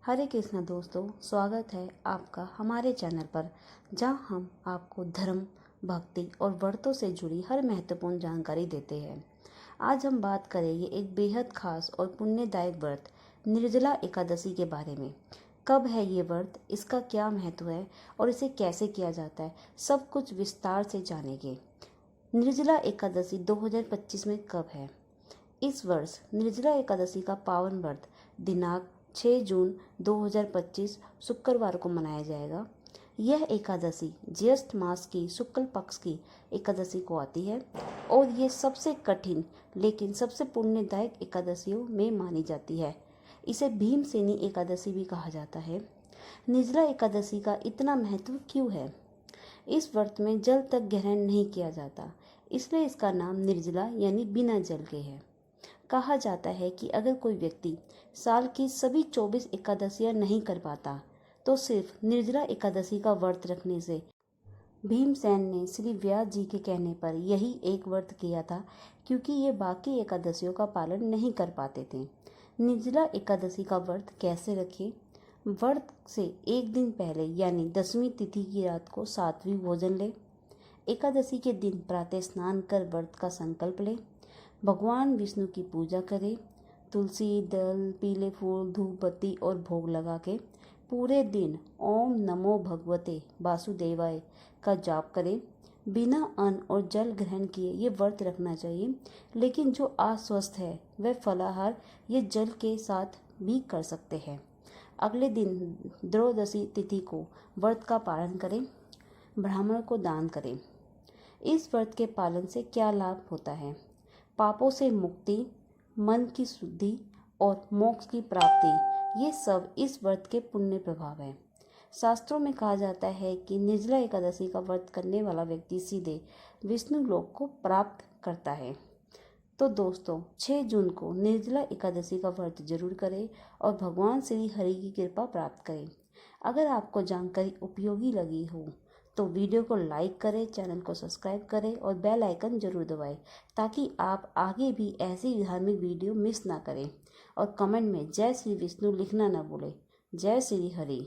हरे कृष्णा दोस्तों, स्वागत है आपका हमारे चैनल पर, जहां हम आपको धर्म, भक्ति और व्रतों से जुड़ी हर महत्वपूर्ण जानकारी देते हैं। आज हम बात करेंगे एक बेहद खास और पुण्यदायक व्रत निर्जला एकादशी के बारे में। कब है ये व्रत, इसका क्या महत्व है और इसे कैसे किया जाता है, सब कुछ विस्तार से जानेंगे। निर्जला एकादशी 2025 में कब है? इस वर्ष निर्जला एकादशी का पावन व्रत दिनांक 6 जून 2025 शुक्रवार को मनाया जाएगा। यह एकादशी ज्येष्ठ मास की शुक्ल पक्ष की एकादशी को आती है और ये सबसे कठिन लेकिन सबसे पुण्यदायक एकादशियों में मानी जाती है। इसे भीमसेनी एकादशी भी कहा जाता है। निर्जला एकादशी का इतना महत्व क्यों है? इस व्रत में जल तक ग्रहण नहीं किया जाता, इसलिए इसका नाम निर्जला यानी बिना जल के है। कहा जाता है कि अगर कोई व्यक्ति साल की सभी 24 एकादशियां नहीं कर पाता तो सिर्फ निर्जला एकादशी का व्रत रखने से भीमसेन ने श्री व्यास जी के कहने पर यही एक व्रत किया था, क्योंकि ये बाकी एकादशियों का पालन नहीं कर पाते थे। निर्जला एकादशी का व्रत कैसे रखें? व्रत से एक दिन पहले यानी 10वीं तिथि की रात को सात्विक भोजन लें। एकादशी के दिन प्रातः स्नान कर व्रत का संकल्प लें। भगवान विष्णु की पूजा करें। तुलसी दल, पीले फूल, धूप बत्ती और भोग लगा के पूरे दिन ओम नमो भगवते वासुदेवाय का जाप करें। बिना अन्न और जल ग्रहण किए ये व्रत रखना चाहिए, लेकिन जो अस्वस्थ है वह फलाहार या जल के साथ भी कर सकते हैं। अगले दिन त्रयोदशी तिथि को व्रत का पालन करें। ब्राह्मण को दान करें। इस व्रत के पालन से क्या लाभ होता है? पापों से मुक्ति, मन की शुद्धि और मोक्ष की प्राप्ति, ये सब इस व्रत के पुण्य प्रभाव हैं। शास्त्रों में कहा जाता है कि निर्जला एकादशी का व्रत करने वाला व्यक्ति सीधे विष्णु लोक को प्राप्त करता है। तो दोस्तों, 6 जून को निर्जला एकादशी का व्रत जरूर करें और भगवान श्री हरि की कृपा प्राप्त करें। अगर आपको जानकारी उपयोगी लगी हो तो वीडियो को लाइक करें, चैनल को सब्सक्राइब करें और बेल आइकन जरूर दबाएं, ताकि आप आगे भी ऐसी धार्मिक वीडियो मिस ना करें। और कमेंट में जय श्री विष्णु लिखना ना भूलें। जय श्री हरि।